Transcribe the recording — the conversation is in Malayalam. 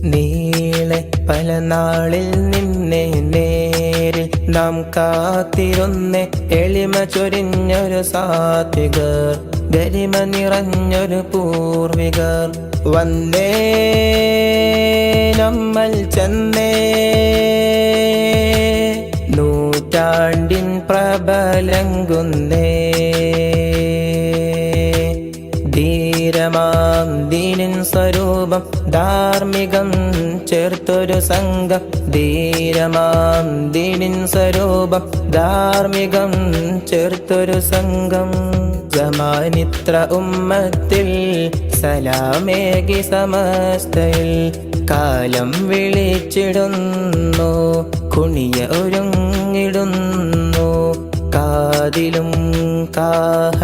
നീളെ പല നാളിൽ നിന്നെ നേരിൽ നാം കാത്തിരുന്നേ. എളിമ ചൊരിഞ്ഞൊരു സാത്വികർ, ഗരിമ നിറഞ്ഞൊരു പൂർവികർ. വന്നേ നമ്മൾ ചെന്നേ, നൂറ്റാണ്ടിൻ പ്രബലങ്കുന്നേ. ധീരമാം ദീനിൻ സ്വരൂപം, ധാർമ്മികം ചേർത്തൊരു സംഘം. ധീരമാം ദീനിൻ സ്വരൂപം, ധാർമ്മികം ചേർത്തൊരു സംഘം. സമാനിത്ര ഉമ്മത്തിൽ സലാമേകി സമസ്തയിൽ കാലം വിളിച്ചിടുന്നു, കുണിയ ഒരുങ്ങിടുന്നു. കാതിലും